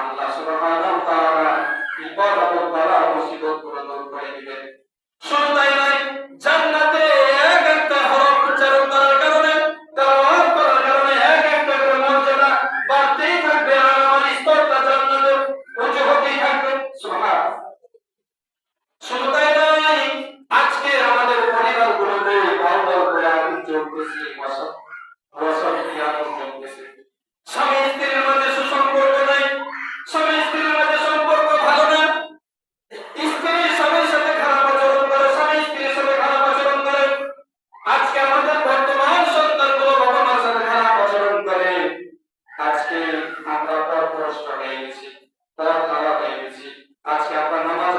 আল্লাহ সুবহানাহু ওয়া তাআলা বিপদ আপদ বালা মুসিবত গুলো দূর করে দিবেন। শুধু তাই নয়, জান্নাতে এক একটা হরফ উচ্চারণ করার কারণে, তেলাওয়াত করার কারণে এক একটা করে মর্যাদা বাড়তেই থাকবে, আর আমার স্তরটা জান্নাতে উঁচু হতেই থাকবে। সুবহানাল্লাহ। শুধু তাই নয়, আজকে আমাদের পরিবারগুলোতে বড় বড় করে আগুন জ্বলতেছে, বছর কি আগুন জ্বলতেছে। স্বামী স্ত্রীর মাঝে সুসম্পর্ক নাই, স্বামী স্ত্রীর মাঝে সম্পর্ক ভালো না, স্ত্রী স্বামীর সাথে খারাপ আচরণ করে, স্বামী স্ত্রীর সাথে খারাপ আচরণ করে। আজকে আমাদের বর্তমান সন্তানগুলো বাবা মার সাথে খারাপ আচরণ করে। আজকে আমরা পরভ্রষ্ট হয়ে গেছি, পথ হারা হয়ে গেছি। আজকে আমরা নামাজ